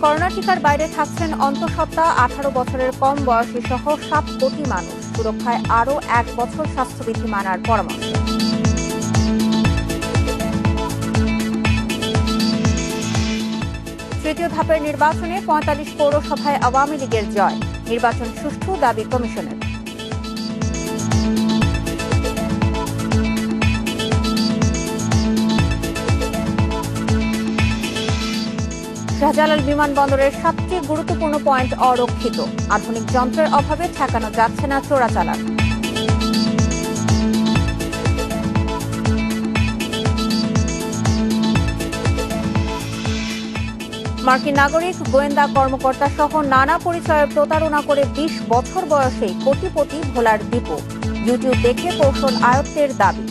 Corona টিকার বাইরে থাকছেন অন্তঃসত্ত্বা 18 বছরের কম বয়সী সহ 7 কোটি মানুষ। সুরক্ষায় আরও 1 বছর স্বাস্থ্যবিধি মানার পরামর্শ। তৃতীয় ধাপের নির্বাচনে 45 পৌরসভায় আওয়ামী লীগের জয়। নির্বাচন সুষ্ঠু দাবি কমিশনের। শাহজালাল বিমানবন্দরের সবচেয়ে গুরুত্বপূর্ণ পয়েন্ট অরক্ষিত। আধুনিক যন্ত্রের অভাবে ঠেকানো যাচ্ছে না চোরাচালান। মার্কিন নাগরিক, গোয়েন্দা কর্মকর্তা সহ নানা পরিচয়ে প্রতারণা করে 20 বছর বয়সেই কোটিপতি ভোলার দীপু। ইউটিউব দেখে কৌশল আয়ত্তের দাবি।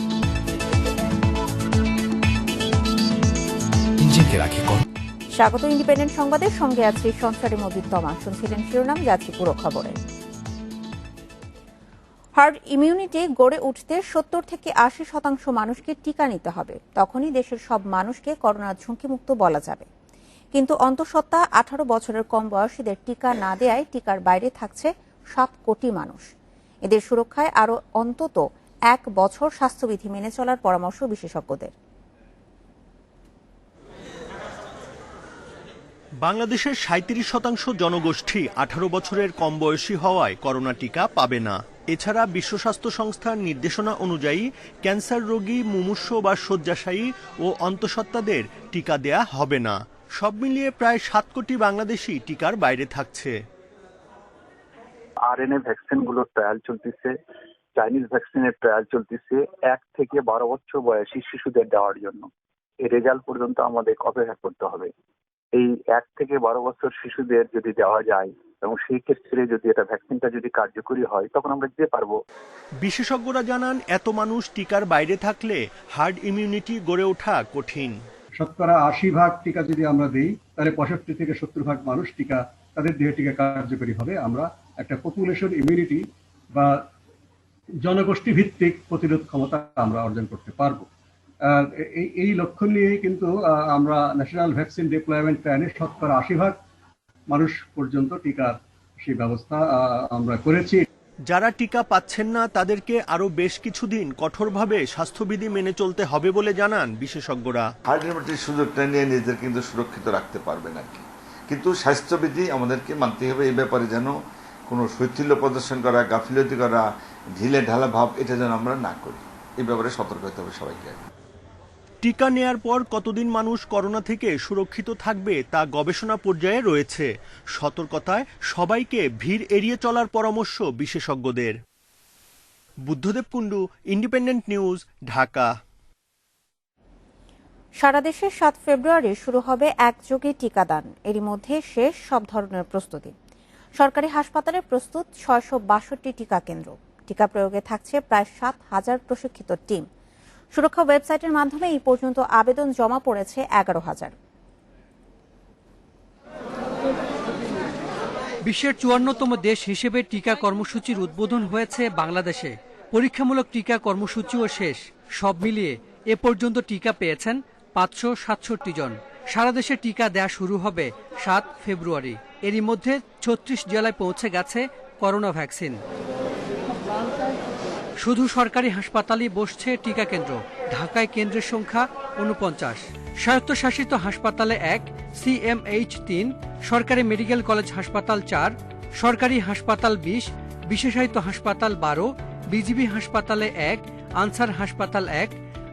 স্বাগত ইন্ডিপেন্ডেন্ট সংবাদের সঙ্গে আছি সংসারী মজিদ তমা। শুনছিলেন শিরোনাম, যাচ্ছি পুরো খবরে। হার্ড ইমিউনিটি গড়ে উঠতে 70 থেকে 80% মানুষকে টিকা নিতে হবে। তখনই দেশের সব মানুষকে করোনার ঝুঁকিমুক্ত বলা যাবে। কিন্তু অন্তঃসত্ত্বা 18 বছরের কম বয়সীদের টিকা না দেয়ায় টিকার বাইরে থাকছে 7 কোটি মানুষ। এদের সুরক্ষায় আরও অন্তত 1 বছর স্বাস্থ্যবিধি মেনে চলার পরামর্শ বিশেষজ্ঞদের। বাংলাদেশের 37% জনগোষ্ঠী 18 বছরের কম বয়সী হওয়ায় করোনা টিকা পাবে না। এছাড়া বিশ্ব স্বাস্থ্য সংস্থার নির্দেশনা অনুযায়ী ক্যান্সার রোগী, মুমূর্ষ বা শয্যাশায়ী ও অন্তঃসত্ত্বাদের টিকা দেয়া হবে না। সব মিলিয়ে প্রায় 7 কোটি বাংলাদেশি টিকার বাইরে থাকছে। আরএনএ ভ্যাকসিনগুলোর ট্রায়াল চলতেছে, চাইনিজ ভ্যাকসিনের ট্রায়াল চলতেছে 1 থেকে 12 বছর বয়সী শিশুদের দেওয়ার জন্য। এই রেজাল্ট পর্যন্ত আমাদের অপেক্ষা করতে হবে। এই 1 থেকে 12 বছর শিশুদের যদি দেওয়া যায় এবং সেই ক্ষেত্রে যদি এটা ভ্যাকসিনটা যদি কার্যকরী হয় তখন আমরা দিতে পারবো। বিশেষজ্ঞরা জানান, এত মানুষ টিকার বাইরে থাকলে হার্ড ইমিউনিটি গড়ে ওঠা কঠিন। শতকরা 80% টিকা যদি আমরা দিই, তাহলে 65 থেকে 70% মানুষ টিকা তাদের দেহে টিকা কার্যকরী হবে। আমরা একটা পপুলেশন ইমিউনিটি বা জনগোষ্ঠী ভিত্তিক প্রতিরোধ ক্ষমতা আমরা অর্জন করতে পারবো। এই লক্ষ্য নিয়ে কিন্তু আমরা ন্যাশনাল ভ্যাকসিন ডিপ্লয়মেন্ট প্ল্যানে শতকরা 80% মানুষ পর্যন্ত টিকার সেই ব্যবস্থা আমরা করেছি। যারা টিকা পাচ্ছেন না তাদেরকে আরো বেশ কিছুদিন কঠোরভাবে স্বাস্থ্যবিধি মেনে চলতে হবে বলে জানান বিশেষজ্ঞরা। হার্ড ইমিউনিটির সুযোগটা নিয়ে নিজেদের কিন্তু সুরক্ষিত রাখতে পারবেন আর কি, কিন্তু স্বাস্থ্যবিধি আমাদেরকে মানতে হবে। এই ব্যাপারে যেন কোনো শৈথিল্য প্রদর্শন করা, গাফিলতি করা, ঢিলে ঢালা ভাব এটা যেন আমরা না করি। এই ব্যাপারে সতর্ক হতে হবে সবাইকে। টিকা নেয়ার পর কতদিন মানুষ করোনা থেকে সুরক্ষিত থাকবে তা গবেষণা পর্যায়ে রয়েছে। সতর্কতায় সবাইকে ভিড় এড়িয়ে চলার পরামর্শ বিশেষজ্ঞদের। Buddhadeb Kundu, Independent news, Dhaka. সারা দেশে 7 ফেব্রুয়ারি শুরু হবে একযোগে টিকাদান। এরই মধ্যে শেষ সব ধরনের প্রস্তুতি। সরকারি হাসপাতালে প্রস্তুত 662 টিকা কেন্দ্র। টিকা প্রয়োগে থাকছে প্রায় 7,000 প্রশিক্ষিত টিম। সুরক্ষা ওয়েবসাইটের মাধ্যমে এই পর্যন্ত আবেদন জমা পড়েছে 11,000। বিশ্বের 54তম দেশ হিসেবে টিকা কর্মসূচির উদ্বোধন হয়েছে বাংলাদেশে। পরীক্ষামূলক টিকা কর্মসূচিও শেষ। সব মিলিয়ে এ পর্যন্ত টিকা পেয়েছেন 567 জন। সারা দেশে টিকা দেয়া শুরু হবে 7 ফেব্রুয়ারি। এরই মধ্যে 36 জেলায় পৌঁছে গেছে করোনা ভ্যাকসিন। শুধু সরকারি হাসপাতালেই বসছে টিকা কেন্দ্র। ঢাকায় কেন্দ্রের সংখ্যা 49, স্বায়ত্তশাসিত হাসপাতালে 1, CMH 3, সরকারি মেডিকেল কলেজ হাসপাতাল 4, সরকারি হাসপাতাল 20, বিশেষায়িত হাসপাতাল 12, বিজিবি হাসপাতালে 1, আনসার হাসপাতাল 1,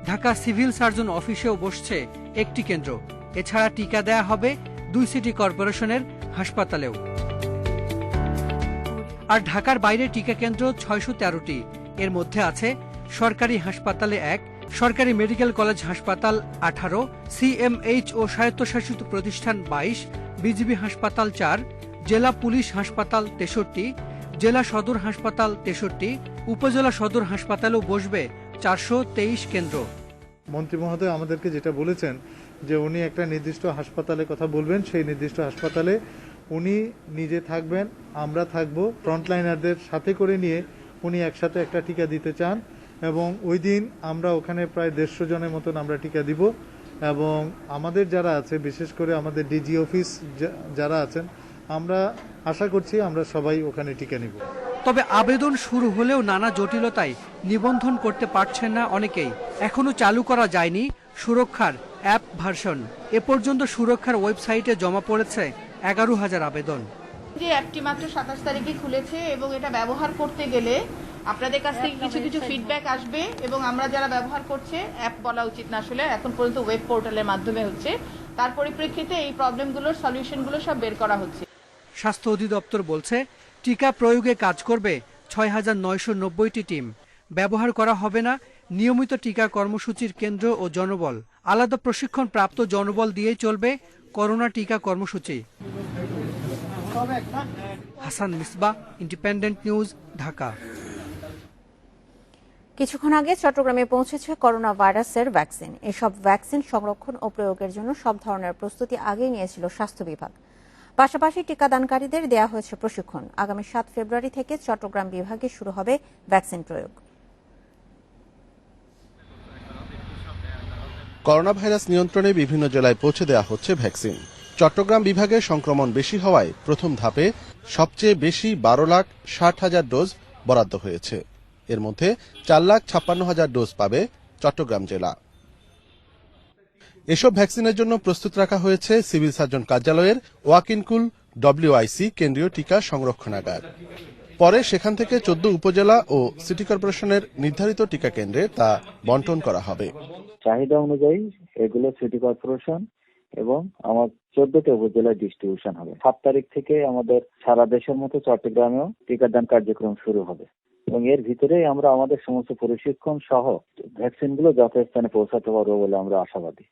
ঢাকা সিভিল সার্জন অফিসেও বসছে একটি কেন্দ্র। এছাড়া টিকা দেয়া হবে 2 সিটি কর্পোরেশনের হাসপাতালেও। আর ঢাকার বাইরে টিকা কেন্দ্র 613টি। এর মধ্যে আছে সরকারি হাসপাতালে 1, সরকারি মেডিকেল কলেজ হাসপাতাল 18, CMH ও স্বায়ত্তশাসিত প্রতিষ্ঠান 22, বিজিবি হাসপাতাল 4, জেলা পুলিশ হাসপাতাল 63, জেলা সদর হাসপাতাল 63, উপজেলা সদর হাসপাতালেও বসবে 423 কেন্দ্র। মন্ত্রী মহোদয় আমাদেরকে যেটা বলেছেন যে উনি একটা নির্দিষ্ট হাসপাতালে কথা বলবেন, সেই নির্দিষ্ট হাসপাতালে উনি নিজে থাকবেন, আমরা থাকবো, ফ্রন্টলাইনারদের সাথে করে নিয়ে উনি একসাথে একটা টিকা দিতে চান এবং ওই দিন আমরা ওখানে প্রায় 150 জনের মতন আমরা টিকা দিব এবং আমাদের যারা আছে, বিশেষ করে আমাদের ডিজি অফিস যারা আছেন, আমরা আশা করছি আমরা সবাই ওখানে টিকা নিব। তবে আবেদন শুরু হলেও নানা জটিলতায় নিবন্ধন করতে পারছেন না অনেকেই। এখনো চালু করা যায়নি সুরক্ষার অ্যাপ ভার্সন। এ পর্যন্ত সুরক্ষার ওয়েবসাইটে জমা পড়েছে 11,000 আবেদন। যে অ্যাপটি মাত্র 27 তারিখে খুলেছে এবং এটা ব্যবহার করতে গেলে আপনাদের কাছ থেকে কিছু কিছু ফিডব্যাক আসবে এবং আমরা যারা ব্যবহার করছে, অ্যাপ বলা উচিত না আসলে, এখন পর্যন্ত ওয়েব পোর্টালের মাধ্যমে হচ্ছে, তার পরিপ্রেক্ষিতে এই প্রবলেমগুলোর সলিউশনগুলো সব বের করা হচ্ছে। স্বাস্থ্য অধিদপ্তর বলছে টিকা প্রয়োগে কাজ করবে 6,990টি টিম। ব্যবহার করা হবে না নিয়মিত টিকা কর্মসূচির কেন্দ্র ও জনবল। আলাদা প্রশিক্ষণ প্রাপ্ত জনবল দিয়েই চলবে করোনা টিকা কর্মসূচি। Hasan Misbah, independent news, Dhaka. কিছুক্ষণ আগে চট্টগ্রামে পৌঁছেছে করোনা ভাইরাসের ভ্যাকসিন। এসব ভ্যাকসিন সংরক্ষণ ও প্রয়োগের জন্য সব ধরনের প্রস্তুতি আগেই নিয়েছিল স্বাস্থ্য বিভাগ। পাশাপাশি টিকাদানকারীদের দেয়া হয়েছে প্রশিক্ষণ। আগামী 7 ফেব্রুয়ারি থেকে চট্টগ্রাম বিভাগে শুরু হবে ভ্যাকসিন প্রয়োগ। করোনা ভাইরাস নিয়ন্ত্রণে বিভিন্ন জেলায় পৌঁছে দেওয়া হচ্ছে ভ্যাকসিন। চট্টগ্রাম বিভাগে সংক্রমণ বেশি হওয়ায় প্রথম ধাপে সবচেয়ে বেশি 12,60,000 ডোজ বরাদ্দ হয়েছে। এর মধ্যে 4,56,000 ডোজ পাবে চট্টগ্রাম জেলা। এসব ভ্যাকসিনের জন্য প্রস্তুত রাখা হয়েছে সিভিল সার্জন কার্যালয়ের ওয়াকিনকুল WIC কেন্দ্রীয় টিকা সংরক্ষণাগার। পরে সেখান থেকে 14 উপজেলা ও সিটি কর্পোরেশনের নির্ধারিত টিকা কেন্দ্রে তা বন্টন করা হবে। চাহিদা অনুযায়ী এগুলো সিটি কর্পোরেশন এবং আমার 14টি উপজেলায় ডিস্ট্রিবিউশন হবে। 7 তারিখ থেকে আমাদের সারা দেশের মতো চট্টগ্রামেও টিকাদান কার্যক্রম শুরু হবে এবং এর ভিতরেই আমরা আমাদের সমস্ত প্রশিক্ষণ সহ ভ্যাকসিনগুলো যথাস্থানে পৌঁছাতে পারবো বলে আমরা আশাবাদী।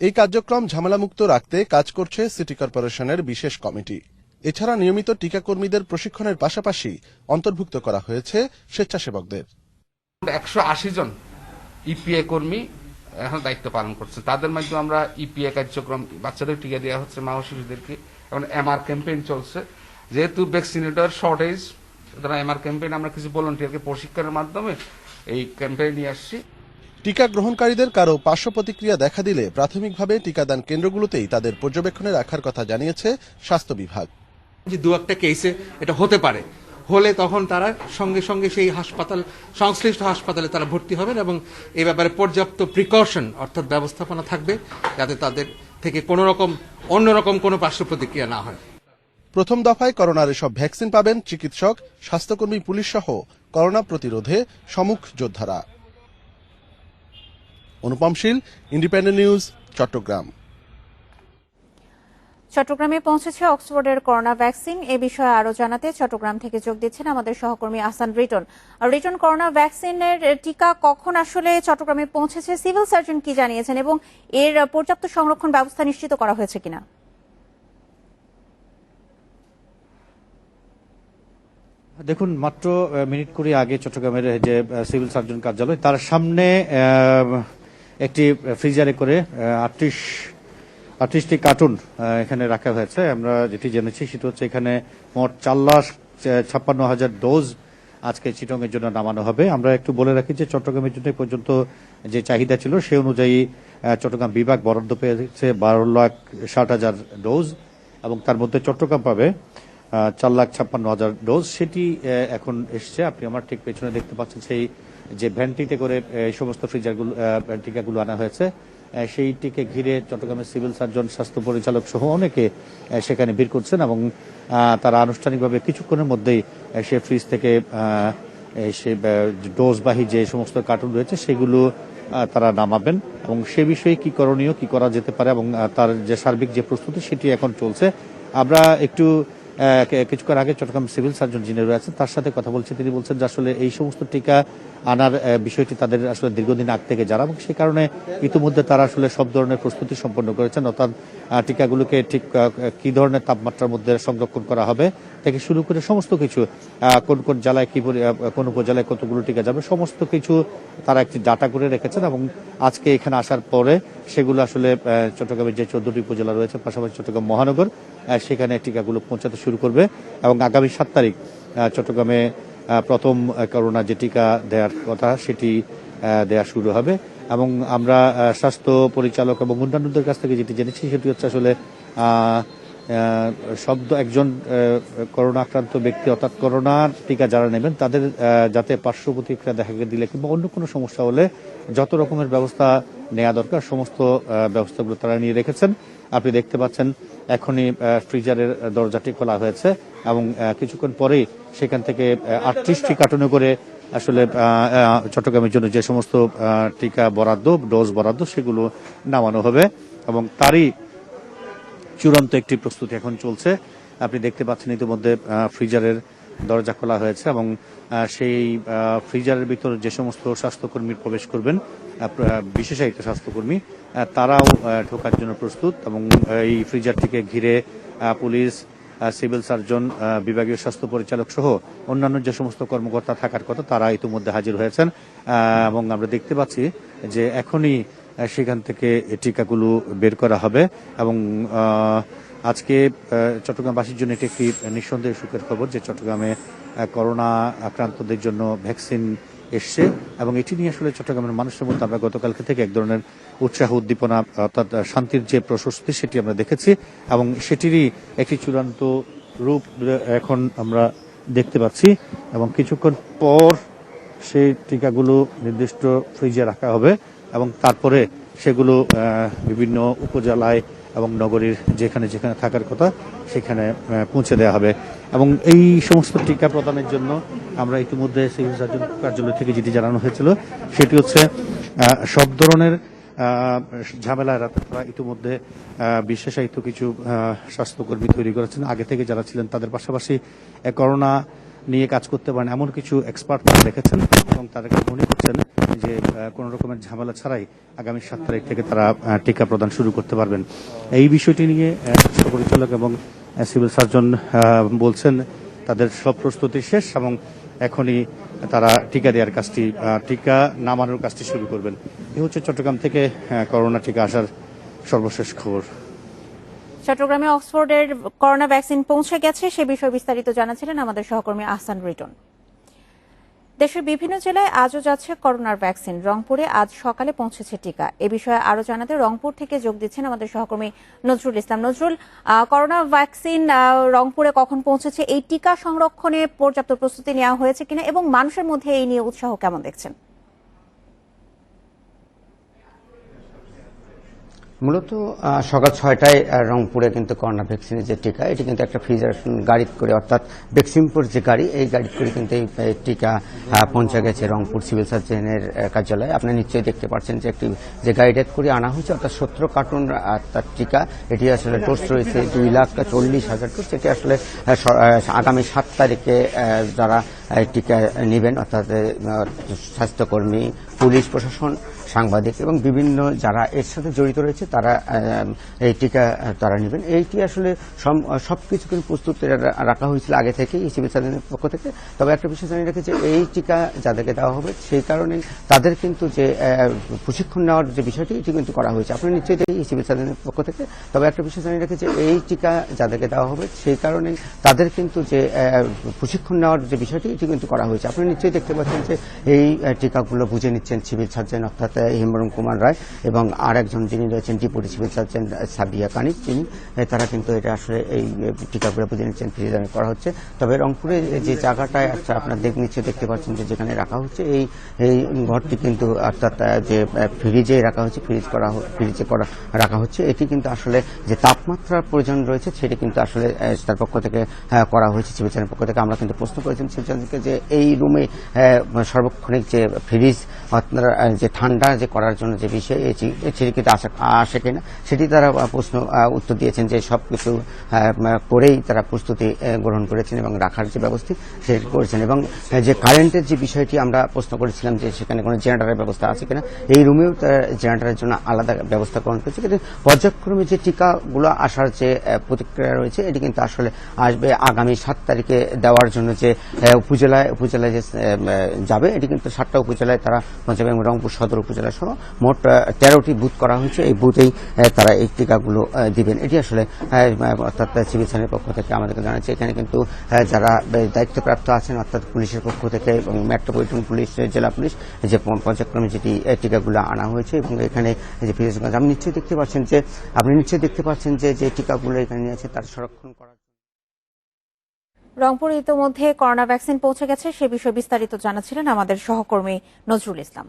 এই কার্যক্রম ঝামেলামুক্ত রাখতে কাজ করছে সিটি কর্পোরেশনের বিশেষ কমিটি। এছাড়া নিয়মিত টিকাকর্মীদের প্রশিক্ষণের পাশাপাশি অন্তর্ভুক্ত করা হয়েছে স্বেচ্ছাসেবকদের। 180 জন ইপিএ কর্মী এখন দায়িত্ব পালন করছে। তাদের মাধ্যমে আমরা ইপিএ কার্যক্রম, বাচ্চাদের টিকা দেওয়া হচ্ছে, মা ও শিশুদেরকে। এখন এমআর ক্যাম্পেইন চলছে। যেহেতু ভ্যাকসিনেটর শর্টেজ, সুতরাং এমআর ক্যাম্পেইন আমরা কিছু ভলান্টিয়ারকে প্রশিক্ষণের মাধ্যমে এই ক্যাম্পেইন নিয়ে আসছি। টিকা গ্রহণকারীদের কারো পার্শ্ব প্রতিক্রিয়া দেখা দিলে প্রাথমিকভাবে টিকাদান কেন্দ্রগুলোতেই তাদের পর্যবেক্ষণে রাখার কথা জানিয়েছে স্বাস্থ্য বিভাগ। যে 2-1টা কেসে এটা হতে পারে, হলে তখন তারা সঙ্গে সঙ্গে সেই হাসপাতাল, সংশ্লিষ্ট হাসপাতালে তারা ভর্তি হবেন এবং এই ব্যাপারে পর্যাপ্ত প্রিকশন অর্থাৎ ব্যবস্থাপনা থাকবে যাতে তাদের থেকে অন্যরকম কোনো পার্শ্ব প্রতিক্রিয়া না হয়। প্রথম দফায় করোনার এসব ভ্যাকসিন পাবেন চিকিৎসক, স্বাস্থ্যকর্মী, পুলিশ সহ করোনা প্রতিরোধে সম্মুখ যোদ্ধারা। অনুপম শীল, ইন্ডিপেন্ডেন্ট নিউজ, চট্টগ্রাম। চট্টগ্রামে পৌঁছেছে অক্সফোর্ডের করোনা ভ্যাকসিন। এ বিষয়ে আরো জানাতে চট্টগ্রাম থেকে যোগ দিচ্ছেন আমাদের সহকর্মী আহসান রিটন। রিটন, করোনা ভ্যাকসিনের টিকা কখন আসলে চট্টগ্রামে পৌঁছেছে, সিভিল সার্জন কি জানিয়েছেন এবং এর পর্যাপ্ত সংরক্ষণ ব্যবস্থা নিশ্চিত করা হয়েছে কিনা? দেখুন, মাত্র মিনিট কুড়ি আগে চট্টগ্রামের যে সিভিল সার্জন কার্যালয়, তার সামনে একটি ফ্রিজারে করে 38টি কার্টুন এখানে রাখা হয়েছে। আমরা যেটি জেনেছি সেটা হচ্ছে এখানে মোট 4,56,000 ডোজ আজকে চিটংয়ের জন্য নামানো হবে। আমরা একটু বলে রাখি যে চট্টগ্রামের জন্য পর্যন্ত যে চাহিদা ছিল সে অনুযায়ী চট্টগ্রাম বিভাগ বরাদ্দ পেয়েছে 12,60,000 ডোজ এবং তার মধ্যে চট্টগ্রাম পাবে 4,56,000 ডোজ। সেটি এখন এসছে। আপনি আমার ঠিক পেছনে দেখতে পাচ্ছেন সেই যে ভ্যানটিতে করে এই সমস্ত ফ্রিজারগুলো, টিকাগুলো আনা হয়েছে, সেইটিকে ঘিরে চট্টগ্রামের সিভিল সার্জন, স্বাস্থ্য পরিচালক সহ অনেকে সেখানে ভিড় করছেন এবং তারা আনুষ্ঠানিকভাবে কিছুক্ষণের মধ্যেই সে ফ্রিজ থেকে সে ডোজবাহী যে সমস্ত কার্টুন রয়েছে সেগুলো তারা নামাবেন এবং সে বিষয়ে কি করণীয়, কি করা যেতে পারে এবং তার যে সার্বিক যে প্রস্তুতি সেটি এখন চলছে। আমরা একটু কিছুক্ষণ আগে চট্টগ্রাম সিভিল সার্জন যিনি রয়েছেন তার সাথে কথা বলছি। তিনি বলছেন যে আসলে এই সমস্ত টিকা আনার বিষয়টি তাদের আসলে দীর্ঘদিন আগ থেকে জানা এবং সেই কারণে ইতিমধ্যে তারা আসলে সব ধরনের প্রস্তুতি সম্পন্ন করেছেন, অর্থাৎ টিকাগুলোকে ঠিক কি ধরনের তাপমাত্রার মধ্যে সংরক্ষণ করা হবে থেকে শুরু করে সমস্ত কিছু, কোন কোন জেলায় কি, কোন উপজেলায় কতগুলো টিকা যাবে, সমস্ত কিছু তারা একটি ডাটা করে রেখেছেন এবং আজকে এখানে আসার পরে সেগুলো আসলে চট্টগ্রামের যে 14টি উপজেলা রয়েছে, পাশাপাশি চট্টগ্রাম মহানগর, সেখানে টিকাগুলো পৌঁছাতে শুরু করবে এবং আগামী 7 তারিখ চট্টগ্রামে প্রথম করোনা যে টিকা দেওয়ার কথা সেটি দেওয়া শুরু হবে এবং আমরা স্বাস্থ্য পরিচালক এবং অন্যান্যদের কাছ থেকে যেটি জেনেছি সেটি হচ্ছে আসলে একজন করোনা আক্রান্ত ব্যক্তি অর্থাৎ করোনার টিকা যারা নেবেন তাদের যাতে পার্শ্ব প্রতিক্রিয়া দেখা দিলে কিংবা অন্য কোনো সমস্যা হলে যত রকমের ব্যবস্থা নেওয়া দরকার সমস্ত ব্যবস্থাগুলো তারা নিয়ে রেখেছেন। আপনি দেখতে পাচ্ছেন এখনই ফ্রিজারের দরজাটি খোলা হয়েছে এবং কিছুক্ষণ পরেই সেখান থেকে 38টি কার্টুনে করে আসলে চট্টগ্রামের জন্য যে সমস্ত টিকা বরাদ্দ ডোজ বরাদ্দ সেগুলো নামানো হবে এবং তারই চূড়ান্ত একটি প্রস্তুতি এখন চলছে। আপনি দেখতে পাচ্ছেন ইতিমধ্যে ফ্রিজারের দরজা খোলা হয়েছে এবং সেই ফ্রিজারের ভিতর যে সমস্ত স্বাস্থ্যকর্মী প্রবেশ করবেন বিশেষায়িত স্বাস্থ্যকর্মী তারাও ঢোকার জন্য প্রস্তুত এবং এই ফ্রিজারটিকে ঘিরে পুলিশ, সিভিল সার্জন, বিভাগীয় স্বাস্থ্য পরিচালক সহ অন্যান্য যে সমস্ত কর্মকর্তা থাকার কথা তারা ইতিমধ্যে হাজির হয়েছেন এবং আমরা দেখতে পাচ্ছি যে এখনই সেখান থেকে টিকাগুলো বের করা হবে এবং আজকে চট্টগ্রামবাসীর জন্য এটি একটি নিঃসন্দেহে সুখের খবর যে চট্টগ্রামে করোনা আক্রান্তদের জন্য ভ্যাকসিন এসছে এবং এটি নিয়ে আসলে চট্টগ্রামের মানুষের মধ্যে আমরা গতকালকে থেকে এক ধরনের উৎসাহ উদ্দীপনা অর্থাৎ শান্তির যে প্রশস্তি সেটি আমরা দেখেছি এবং সেটিরই একটি চূড়ান্ত রূপ এখন আমরা দেখতে পাচ্ছি এবং কিছুক্ষণ পর সেই টিকাগুলো নির্দিষ্ট ফ্রিজে রাখা হবে এবং তারপরে সেগুলো বিভিন্ন উপজেলায় এবং নগরীর যেখানে যেখানে থাকার কথা সেখানে পৌঁছে দেওয়া হবে এবং এই সমস্ত টিকা প্রদানের জন্য আমরা ইতিমধ্যে সিভিল সার্জন কার্যালয় থেকে যেটি জানানো হয়েছিল সেটি হচ্ছে সব ধরনের ঝামেলা এড়াতে তারা ইতিমধ্যে বিশেষায়িত কিছু স্বাস্থ্যকর্মী তৈরি করেছেন। আগে থেকে যারা ছিলেন তাদের পাশাপাশি করোনা নিয়ে কাজ করতে পারেন এমন কিছু এক্সপার্ট তারা রেখেছেন এবং তাদেরকে মনে করছেন যে কোন রকমের ঝামেলা ছাড়াই আগামী 7 তারিখ থেকে তারা টিকা প্রদান শুরু করতে পারবেন। এই বিষয়টি নিয়ে স্বাস্থ্য পরিচালক এবং সিভিল সার্জন বলছেন তাদের সব প্রস্তুতি শেষ এবং এখনই তারা টিকা দেওয়ার কাজটি টিকা নামানোর কাজটি শুরু করবেন। এই হচ্ছে চট্টগ্রাম থেকে করোনা টিকা আসার সর্বশেষ খবর। চট্টগ্রামে অক্সফোর্ডের করোনা ভ্যাকসিন পৌঁছে গেছে সে বিষয়ে বিস্তারিত জানাচ্ছিলেন আমাদের সহকর্মী আহসান রিটন। দেশের বিভিন্ন জেলায় আজও যাচ্ছে করোনার ভ্যাকসিন। রংপুরে আজ সকালে পৌঁছেছে টিকা। এ বিষয়ে আরো জানাতে রংপুর থেকে যোগ দিচ্ছেন আমাদের সহকর্মী নজরুল ইসলাম। নজরুল, করোনা ভ্যাকসিন রংপুরে কখন পৌঁছেছে, এই টিকা সংরক্ষণে পর্যাপ্ত প্রস্তুতি নেওয়া হয়েছে কিনা এবং মানুষের মধ্যে এই নিয়ে উৎসাহ কেমন দেখছেন? মূলত সকাল 6টায় রংপুরে কিন্তু করোনা ভ্যাকসিনের যে টিকা এটি কিন্তু একটা ফ্রিজার গাড়ি করে অর্থাৎ ভ্যাকসিনপুর যে গাড়ি এই গাড়ি করে কিন্তু এই টিকা পৌঁছে গেছে রংপুর সিভিল সার্জনের কার্যালয়ে। আপনি নিশ্চয়ই দেখতে পাচ্ছেন যে একটি যে গাড়িটা করে আনা হয়েছে অর্থাৎ 17 কার্টুন তার টিকা। এটি আসলে ডোজ রয়েছে 2,40,000 ডোজ। এটি আসলে আগামী 7 তারিখে যারা টিকা নেবেন অর্থাৎ স্বাস্থ্যকর্মী, পুলিশ প্রশাসন, সাংবাদিক এবং বিভিন্ন যারা এর সাথে জড়িত রয়েছে তারা এই টিকা তারা নেবেন। এইটি আসলে সবকিছু কিন্তু প্রস্তুত রাখা হয়েছিল আগে থেকেই সিভিল সার্জনের পক্ষ থেকে। তবে একটা বিষয় জানিয়ে রাখি যে এই টিকা যাদেরকে দেওয়া হবে সেই কারণে তাদের কিন্তু যে প্রশিক্ষণ নেওয়ার যে বিষয়টি এটি কিন্তু করা হয়েছে। আপনি নিশ্চয়ই দেখি সিভিল সার্জনের পক্ষ থেকে। তবে একটা বিষয় জানিয়ে রাখি যে এই টিকা যাদেরকে দেওয়া হবে সেই কারণে তাদের কিন্তু যে প্রশিক্ষণ নেওয়ার যে বিষয়টি এটি কিন্তু করা হয়েছে। আপনি নিশ্চয়ই দেখতে পাচ্ছেন যে এই টিকাগুলো বুঝে নিচ্ছেন সিভিল সার্জন অর্থাৎ হিমরম কুমার রায় এবং আর একজন যিনি রয়েছেন ডেপুটি সিভিল সার্জন সাবিয়া কানিক, তিনি তারা কিন্তু এটা আসলে এই টিকাগুলো বুঝে নিচ্ছেন ফ্রিজারে করা হচ্ছে। তবে রংপুরে যে জায়গাটায় আপনার নিশ্চয়ই দেখতে পাচ্ছেন যে যেখানে রাখা হচ্ছে এই ঘরটি কিন্তু অর্থাৎ যে ফ্রিজে রাখা হচ্ছে ফ্রিজে রাখা হচ্ছে এটি কিন্তু আসলে যে তাপমাত্রার প্রয়োজন রয়েছে সেটি কিন্তু আসলে তার পক্ষ থেকে করা হয়েছে সিভিল সার্জনের পক্ষ থেকে। আমরা কিন্তু প্রশ্ন করেছিলাম সিভিল সার্জনকে যে এই রুমে সার্বক্ষণিক যে ফ্রিজ আপনারা যে ঠান্ডা যে করার জন্য যে বিষয় সেটি কিন্তু আসে কিনা সেটি তারা প্রশ্ন উত্তর দিয়েছেন যে সবকিছু করেই তারা প্রস্তুতি গ্রহণ করেছেন এবং রাখার যে ব্যবস্থা সেটি করেছেন। এবং যে কারেন্টের যে বিষয়টি আমরা প্রশ্ন করেছিলাম যে সেখানে কোনো জেনারেটরের ব্যবস্থা আছে কিনা, এই রুমেও জেনারেটরের জন্য আলাদা ব্যবস্থা গ্রহণ করেছে। কিন্তু পর্যায়ক্রমে যে টিকাগুলো আসার যে প্রতিক্রিয়া রয়েছে এটি কিন্তু আসলে আসবে আগামী 7 তারিখে দেওয়ার জন্য যে উপজেলায় যে যাবে এটি কিন্তু 7টা উপজেলায় তারা পঞ্চগড় এবং রংপুর সদর উপজেলা সহ মোট 13টি বুথ করা হয়েছে। এই বুথেই তারা এই টিকাগুলো দিবেন। এটি আসলে অর্থাৎ সিভিল সার্জনের পক্ষ থেকে আমাদেরকে জানাচ্ছে। এখানে কিন্তু যারা দায়িত্বপ্রাপ্ত আছেন অর্থাৎ পুলিশের পক্ষ থেকে এবং মেট্রোপলিটন পুলিশ, জেলা পুলিশ, যে পর্যায়ক্রমে যেটি টিকাগুলো আনা হয়েছে এবং এখানে যে আপনি নিশ্চয়ই দেখতে পাচ্ছেন যে টিকাগুলো এখানে নিয়েছে তার সংরক্ষণ করা। রংপুরে ইতিমধ্যে করোনা ভ্যাকসিন পৌঁছে গেছে, সে বিষয়ে বিস্তারিত জানাচ্ছিলেন আমাদের সহকর্মী নজরুল ইসলাম।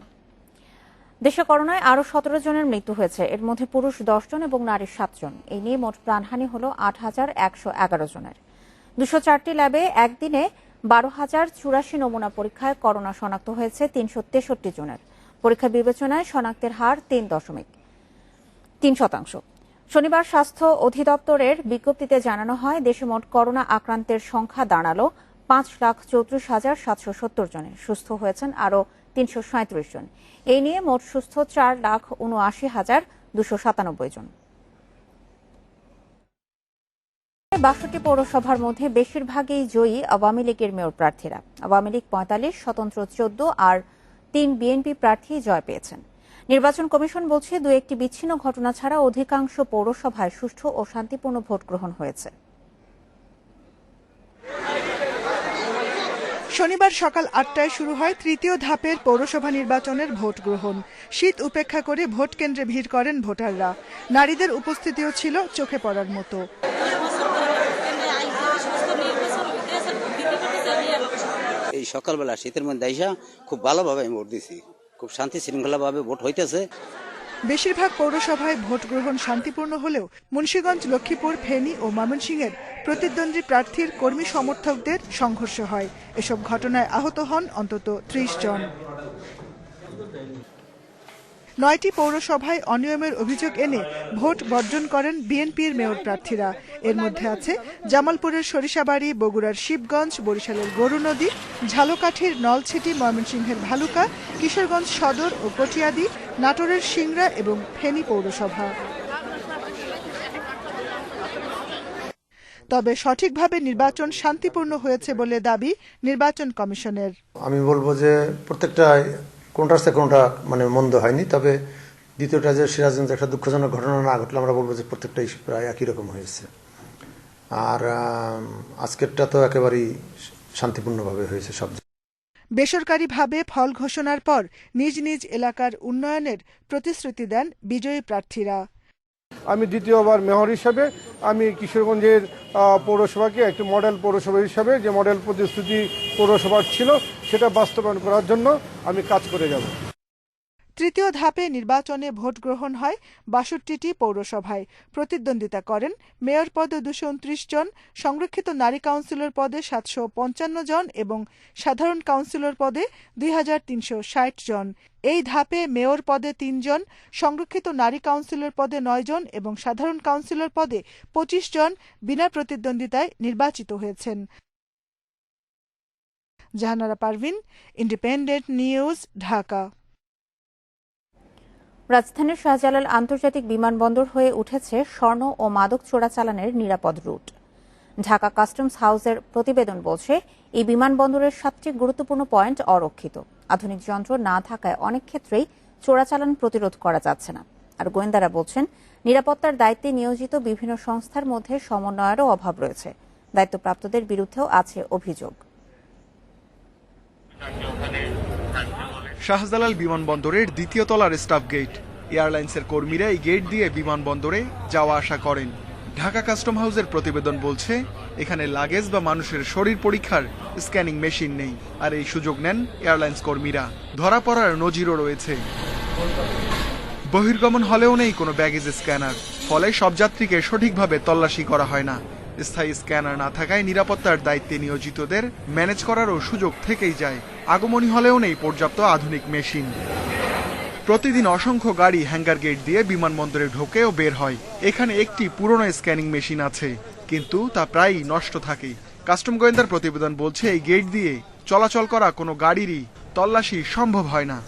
দেশে করোনায় আরও 17 জনের মৃত্যু হয়েছে, এর মধ্যে পুরুষ 10 জন এবং নারী 7 জন। এই নিয়ে মোট প্রাণহানি হল 8,111 জনের। 204টি ল্যাবে একদিনে 12,084 নমুনা পরীক্ষায় করোনা শনাক্ত হয়েছে 363 জনের। পরীক্ষা বিবেচনায় শনাক্তের হার 3.3%। শনিবার স্বাস্থ্য অধিদপ্তরের বিজ্ঞপ্তিতে জানানো হয়, দেশে মোট করোনা আক্রান্তের সংখ্যা দাঁড়াল 5,34,770 জনে। সুস্থ হয়েছেন আরও 337 জন। এই নিয়ে মোট সুস্থ 4,79,297 জন। 62টি পৌরসভার মধ্যে বেশিরভাগই জয়ী আওয়ামী লীগের মেয়র প্রার্থীরা। আওয়ামী লীগ 45, স্বতন্ত্র 14 আর 3 বিএনপি প্রার্থী জয় পেয়েছেন। নির্বাচন কমিশন বলছে, 2-1টি বিচ্ছিন্ন ঘটনা ছাড়া অধিকাংশ পৌরসভায় সুষ্ঠু ও শান্তিপূর্ণ ভোট গ্রহণ হয়েছে। শনিবার সকাল 8টায় শুরু হয় তৃতীয় ধাপের পৌরসভা নির্বাচনের ভোট গ্রহণ। শীত উপেক্ষা করে ভোট কেন্দ্রে ভিড় করেন ভোটাররা। নারীদের উপস্থিতিও ছিল চোখে পড়ার মতো। এই সকালবেলা শীতের মধ্যে আইসা খুব ভালোভাবে আমি ভোট দিছি, খুব শান্তি শৃঙ্খলাভাবে ভোট হইতেছে। বেশিরভাগ পৌরসভায় ভোট গ্রহণ শান্তিপূর্ণ হলেও মুন্সিগঞ্জ, লক্ষ্মীপুর, ফেনী ও ময়মনসিংহের প্রতিদ্বন্দ্বী প্রার্থীর কর্মী সমর্থকদের সংঘর্ষ হয়। এসব ঘটনায় আহত হন অন্তত 30 জন। 9টি পৌরসভায় অনিয়মের অভিযোগ এনে ভোট বর্জন করেন বিএনপির মেয়র প্রার্থীরা। এর মধ্যে আছে জামালপুরের সরিষাবাড়ি, বগুড়ার শিবগঞ্জ, বরিশালের গরুনদী, ঝালকাঠির নলছিটি, ময়মনসিংহের ভালুকা, কিশোরগঞ্জ সদর ও কটিয়াদি, নাটোরের সিংড়া এবং ফেনী পৌরসভা। তবে সঠিকভাবে নির্বাচন শান্তিপূর্ণ হয়েছে বলে দাবি নির্বাচন কমিশনের। আমি বলবো যে প্রত্যেকটা কোনটার চেয়ে কোনটা মন্দ হয়নি, তবে দ্বিতীয়টা যে সিরাজগঞ্জে একটা দুঃখজনক ঘটনা না ঘটলে আমরা বলবো যে প্রত্যেকটাই প্রায় একই রকম হয়েছে। আর আজকেরটা তো একেবারেই শান্তিপূর্ণভাবে হয়েছে সব। বেসরকারিভাবে ফল ঘোষণার পর নিজ নিজ এলাকার উন্নয়নের প্রতিশ্রুতি দেন বিজয়ী প্রার্থীরা। আমি দ্বিতীয়বার মেয়র হিসাবে আমি কিশোরগঞ্জের পৌরসভাকে একটি মডেল পৌরসভা হিসাবে যে মডেল প্রতিশ্রুতি পৌরসভার ছিল সেটা বাস্তবায়ন করার জন্য আমি কাজ করে যাব। তৃতীয় ধাপে নির্বাচনে ভোট গ্রহণ হয় 62টি পৌরসভায়। প্রতিদ্বন্দ্বিতা করেন মেয়র পদে 229 জন, সংরক্ষিত নারী কাউন্সিলর পদে 755 জন এবং সাধারণ কাউন্সিলর পদে 2360 জন। এই ধাপে মেয়র পদে 3 জন, সংরক্ষিত নারী কাউন্সিলর পদে 9 জন এবং সাধারণ কাউন্সিলর পদে 25 জন বিনা প্রতিদ্বন্দ্বিতায় নির্বাচিত হয়েছেন। Jahanara Parvin, independent news, Dhaka. রাজধানীর শাহজালাল আন্তর্জাতিক বিমানবন্দর হয়ে উঠেছে স্বর্ণ ও মাদক চোরাচালানের নিরাপদ রুট। ঢাকা কাস্টমস হাউসের প্রতিবেদন বলছে, এই বিমানবন্দরের 7টি গুরুত্বপূর্ণ পয়েন্ট অরক্ষিত। আধুনিক যন্ত্র না থাকায় অনেক ক্ষেত্রেই চোরাচালান প্রতিরোধ করা যাচ্ছে না। আর গোয়েন্দারা বলছেন, নিরাপত্তার দায়িত্বে নিয়োজিত বিভিন্ন সংস্থার মধ্যে সমন্বয়েরও অভাব রয়েছে। দায়িত্বপ্রাপ্তদের বিরুদ্ধেও আছে অভিযোগ। শাহজালাল বিমানবন্দরের দ্বিতীয় তলার স্টাফ গেট। এয়ারলাইন্সের কর্মীরা এই গেট দিয়ে বিমানবন্দরে যাওয়া আসা করেন। ঢাকা কাস্টম হাউসের প্রতিবেদন বলছে, এখানে লাগেজ বা মানুষের শরীর পরীক্ষার স্ক্যানিং মেশিন নেই। আর এই সুযোগ নেন এয়ারলাইন্স কর্মীরা। ধরা পড়ার নজিরও রয়েছে। বহির্গমন হলেও নেই কোনো ব্যাগেজ স্ক্যানার, ফলে সব যাত্রীকে সঠিকভাবে তল্লাশি করা হয় না। স্থায়ী স্ক্যানার না থাকায় নিরাপত্তার দায়িত্বে নিয়োজিতদের ম্যানেজ করারও সুযোগ থেকেই যায়। আগমনী হলেও নেই পর্যাপ্ত আধুনিক মেশিন। প্রতিদিন অসংখ্য গাড়ি হ্যাঙ্গার গেট দিয়ে বিমানবন্দরে ঢোকে ও বের হয়। এখানে একটি পুরনো স্ক্যানিং মেশিন আছে, কিন্তু তা প্রায়ই নষ্ট থাকে। কাস্টম গোয়েন্দার প্রতিবেদন বলছে, এই গেট দিয়ে চলাচল করা কোনো গাড়িরই তল্লাশি সম্ভব হয় না।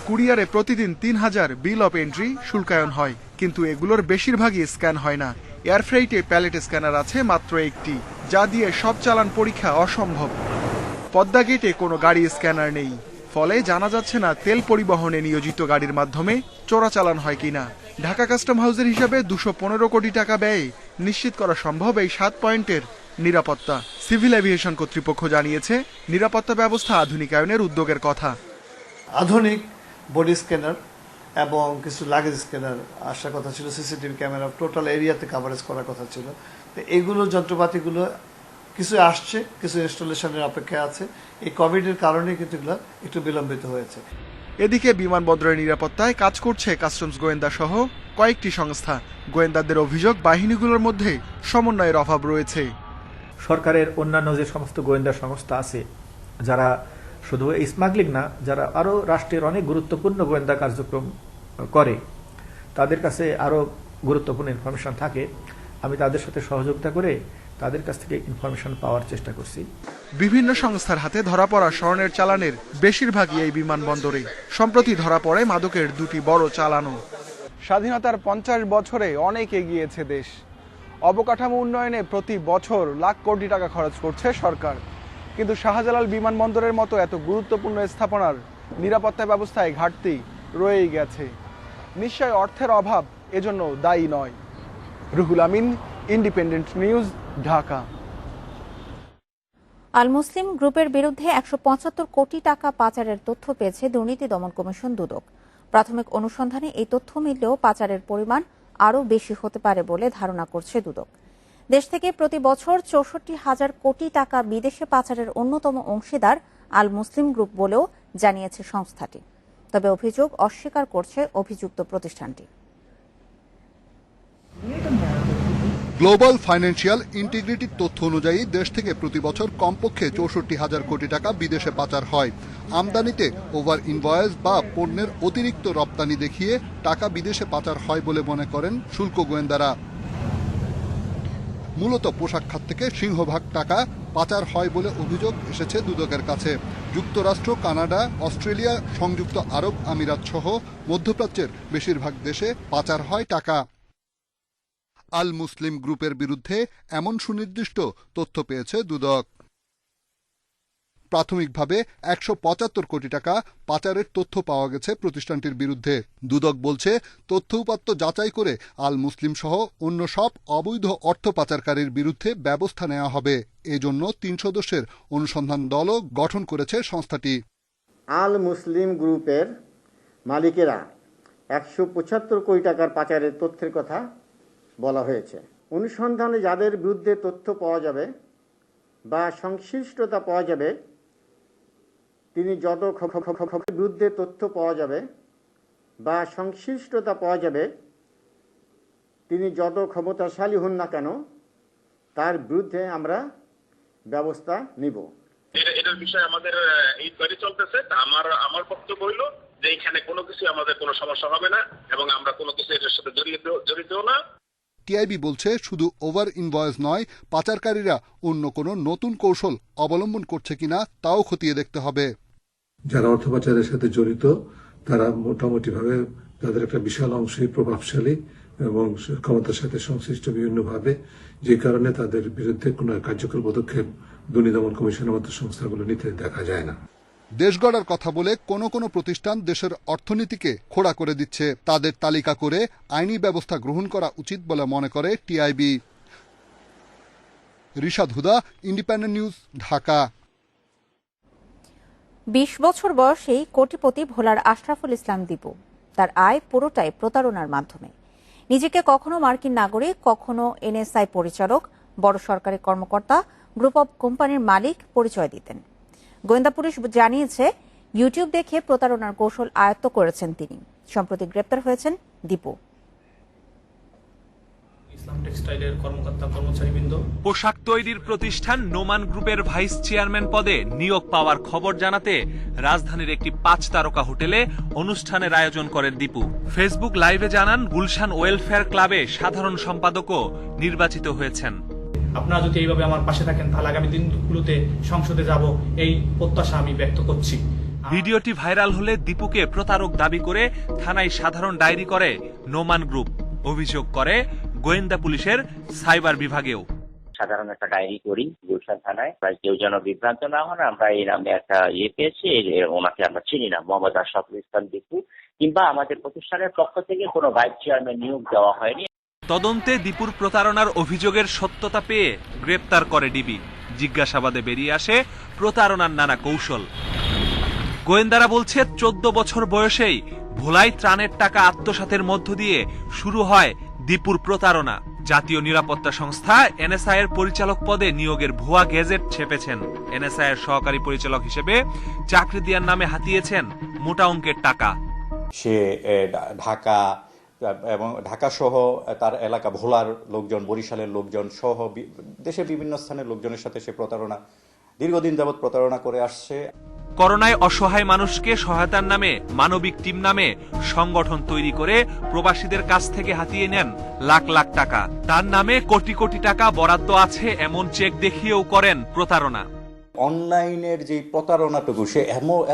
কুরিয়ারে প্রতিদিন 3000 বিল অফ এন্ট্রি শুল্কায়ন হয়, কিন্তু এগুলোর বেশিরভাগই স্ক্যান হয় না। এয়ার ফ্রেইটে প্যালেট স্ক্যানার আছে মাত্র একটি, যা দিয়ে সব চালান পরীক্ষা অসম্ভব। পদ্মা গেটে কোনো গাড়ি স্ক্যানার নেই। ফলে জানা যাচ্ছে না তেল পরিবহনে নিয়োজিত গাড়ির মাধ্যমে চোরাচালান হয় কিনা। ঢাকা কাস্টম হাউসের হিসাবে 215 কোটি টাকা ব্যয়ে নিশ্চিত করা সম্ভব এই 7 পয়েন্টের নিরাপত্তা। সিভিল এভিয়েশন কর্তৃপক্ষ জানিয়েছে নিরাপত্তা ব্যবস্থা আধুনিকায়নের উদ্যোগের কথা। আধুনিক বডি স্ক্যানার এবং কিছু লাগেজ স্ক্যানার আসার কথা ছিল, সিসিটিভি ক্যামেরা টোটাল এরিয়াতে কভারেজ করার কথা ছিল। তো এইগুলো যন্ত্রপাতিগুলো কিছু আসছে, কিছু ইনস্টলেশনের অপেক্ষা আছে। এই কোভিডের কারণে কিন্তু এগুলো একটু বিলম্বিত হয়েছে। এদিকে বিমানবন্দরের নিরাপত্তায় কাজ করছে কাস্টমস গোয়েন্দা সহ কয়েকটি সংস্থা। গোয়েন্দাদের অভিযোগ বাহিনীগুলোর মধ্যে সমন্বয়ের অভাব রয়েছে। সরকারের অন্যান্য যে সমস্ত গোয়েন্দা সংস্থা আছে, যারা শুধু স্মাগলিং না, যারা আরও রাষ্ট্রের অনেক গুরুত্বপূর্ণ গোয়েন্দা কার্যক্রম করে, তাদের কাছে আরও গুরুত্বপূর্ণ ইনফরমেশন থাকে। আমি তাদের সাথে সহযোগিতা করে তাদের কাছ থেকে ইনফরমেশন পাওয়ার চেষ্টা করছি। বিভিন্ন সংস্থার হাতে ধরা পড়া স্বর্ণের চালানের বেশিরভাগই এই বিমানবন্দরে। সম্প্রতি ধরা পড়ে মাদকের 2টি বড় চালানও। স্বাধীনতার 50 বছরে অনেক এগিয়েছে দেশ। অবকাঠামো উন্নয়নে প্রতি বছর লাখ কোটি টাকা খরচ করছে সরকার, কিন্তু শাহজালাল বিমানবন্দরের মতো এত গুরুত্বপূর্ণ স্থাপনার নিরাপত্তা ব্যবস্থায় ঘাটতি রয়েই গেছে। নিশ্চয় অর্থের অভাব এজন্য দায়ী নয়। Ruhul Amin, independent news, Dhaka. আল মুসলিম গ্রুপের বিরুদ্ধে 175 কোটি টাকা পাচারের তথ্য পেয়েছে দুর্নীতি দমন কমিশন দুদক। প্রাথমিক অনুসন্ধানে এই তথ্য মিললেও পাচারের পরিমাণ আরও বেশি হতে পারে বলে ধারণা করছে দুদক। দেশ থেকে প্রতি বছর 64,000 কোটি টাকা বিদেশে পাচারের অন্যতম অংশীদার আল মুসলিম গ্রুপ বলেও জানিয়েছে সংস্থাটি। তবে অভিযোগ অস্বীকার করছে অভিযুক্ত প্রতিষ্ঠানটি। গ্লোবাল ফাইন্যান্সিয়াল ইন্টিগ্রিটির তথ্য অনুযায়ী দেশ থেকে প্রতি বছর কমপক্ষে 64,000 কোটি টাকা বিদেশে পাচার হয়। আমদানিতে ওভার ইনভয়েস বা পণ্যের অতিরিক্ত রপ্তানি দেখিয়ে টাকা বিদেশে পাচার হয় বলে মনে করেন শুল্ক গোয়েন্দারা। মূলত পোশাক খাত থেকে সিংহভাগ টাকা পাচার হয় বলে অভিযোগ এসেছে দুদকের কাছে। যুক্তরাষ্ট্র, কানাডা, অস্ট্রেলিয়া, সংযুক্ত আরব আমিরাত সহ মধ্যপ্রাচ্যের বেশিরভাগ দেশে পাচার হয় টাকা। আল মুসলিম গ্রুপের বিরুদ্ধে এমন সুনির্দিষ্ট তথ্য পেয়েছে দুদক। প্রাথমিকভাবে 175 কোটি টাকা পাচারের তথ্য পাওয়া গেছে প্রতিষ্ঠানটির বিরুদ্ধে। দুদক বলছে, তথ্য উপাত্ত যাচাই করে আল মুসলিম সহ অন্য সব অবৈধ অর্থ পাচারকারীর বিরুদ্ধে ব্যবস্থা নেওয়া হবে। এজন্য 3 সদস্যের অনুসন্ধান দলও গঠন করেছে সংস্থাটি। আল মুসলিম গ্রুপের মালিকেরা 175 কোটি টাকার পাচারের তথ্যের কথা বলা হয়েছে। অনুসন্ধানে যাদের বিরুদ্ধে তথ্য পাওয়া যাবে বা সংশ্লিষ্টতা পাওয়া যাবে, তিনি যত বিরুদ্ধে তথ্য পাওয়া যাবে বা সংশ্লিষ্টতা পাওয়া যাবে, তিনি যত ক্ষমতাশালী হন না কেন, তার বিরুদ্ধে আমরা ব্যবস্থা নিব। এটার বিষয়ে আমাদের ইনকোয়ারি চলতেছে। আমার বক্তব্য হইল যে এখানে কোনো কিছু আমাদের কোনো সমস্যা হবে না এবং আমরা কোনো কিছু এটার সাথে জড়িতও না। টিআইবি বলছে, শুধু ওভার ইনভয়েস নয়, পাচারকারীরা অন্য কোনো নতুন কৌশল অবলম্বন করছে কিনা তাও খতিয়ে দেখতে হবে। যারা অর্থ পাচারের সাথে জড়িত তারা মোটামুটি ভাবে তাদের একটা বিশাল অংশই প্রভাবশালী এবং ক্ষমতার সাথে সংশ্লিষ্ট বিভিন্নভাবে, যে কারণে তাদের বিরুদ্ধে কোনো কার্যকর পদক্ষেপ দুর্নীতি দমন কমিশনের মতো সংস্থাগুলো নিতে দেখা যায় না। দেশ গড়ার কথা বলে কোন কোন প্রতিষ্ঠান দেশের অর্থনীতিকে খোঁড়া করে দিচ্ছে, তাদের তালিকা করে আইনি ব্যবস্থা গ্রহণ করা উচিত বলে মনে করে টিআইবি। রিশাদ হুদা, ইন্ডিপেন্ডেন্ট নিউজ, ঢাকা। 20 বছর বয়সেই কোটিপতি ভোলার আশরাফুল ইসলাম দীপু। তার আয় পুরোটাই প্রতারণার মাধ্যমে। নিজেকে কখনো মার্কিন নাগরিক, কখনো এনএসআই পরিচালক, বড় সরকারি কর্মকর্তা, গ্রুপ অব কোম্পানির মালিক পরিচয় দিতেন। গোয়েন্দা পুলিশ জানিয়েছে, ইউটিউব দেখে প্রতারণার কৌশল আয়ত্ত করেছেন তিনি। সম্প্রতি গ্রেপ্তার হয়েছেন দীপু। পোশাক তৈরির প্রতিষ্ঠান নোমান গ্রুপের ভাইস চেয়ারম্যান পদে নিয়োগ পাওয়ার খবর জানাতে রাজধানীর একটি 5 তারকা হোটেলে অনুষ্ঠানের আয়োজন করেন দীপু। ফেসবুক লাইভে জানান, গুলশান ওয়েলফেয়ার ক্লাবে সাধারণ সম্পাদকও নির্বাচিত হয়েছেন। আপনারা যদি এইভাবে আমার পাশে থাকেন তাহলে আগামী দিনগুলোতে সংসদে যাব, এই প্রত্যাশা আমি ব্যক্ত করছি। ভিডিওটি ভাইরাল হলে দীপুকে প্রতারক দাবি করে থানায় সাধারণ ডায়েরি করে নোমান গ্রুপ। অভিযোগ করে গোয়েন্দা পুলিশের সাইবার বিভাগেও। সাধারণ একটা ডায়েরি করি গুলশান থানায়, কেউ যেন বিভ্রান্ত না হন। আমরা এই নামে একটা পেয়েছি, ওনাকে আমরা চিনি না, মোহাম্মদ আশরাফুল ইসলাম দীপু, কিংবা আমাদের প্রতিষ্ঠানের পক্ষ থেকে কোনো ভাইস চেয়ারম্যান নিয়োগ দেওয়া হয়নি। তদন্তে দীপুর প্রতারণার অভিযোগের সত্যতা পেয়ে গ্রেপ্তার করে ডিবি। জিজ্ঞাসাবাদে বেরিয়ে আসে প্রতারণার নানা কৌশল। গোয়েন্দারা বলছে 14 বছর বয়সেই ভোলাই ত্রাণের টাকা আত্মসাতের মধ্য দিয়ে শুরু হয় দীপুর প্রতারণা। জাতীয় নিরাপত্তা সংস্থা এনএসআই এর পরিচালক পদে নিয়োগের ভুয়া গেজেট ছেপেছেন। এনএসআই এর সহকারী পরিচালক হিসেবে চাকরি দেওয়ার নামে হাতিয়েছেন মোটা অঙ্কের টাকা। সে ঢাকা এবং ঢাকা সহ তার এলাকা ভোলার লোকজন, বরিশালের লোকজন সহ দেশের বিভিন্ন স্থানের লোকজনের সাথে সে দীর্ঘদিন যাবৎ প্রতারণা করে আসছে। করোনায় অসহায় মানুষকে সহায়তার নামে মানবিক টিম নামে সংগঠন তৈরি করে প্রবাসীদের কাছ থেকে হাতিয়ে নেন লাখ লাখ টাকা। তার নামে কোটি কোটি টাকা বরাদ্দ আছে এমন চেক দেখিয়েও করেন প্রতারণা। অনলাইনের যে প্রতারণাটুকু সে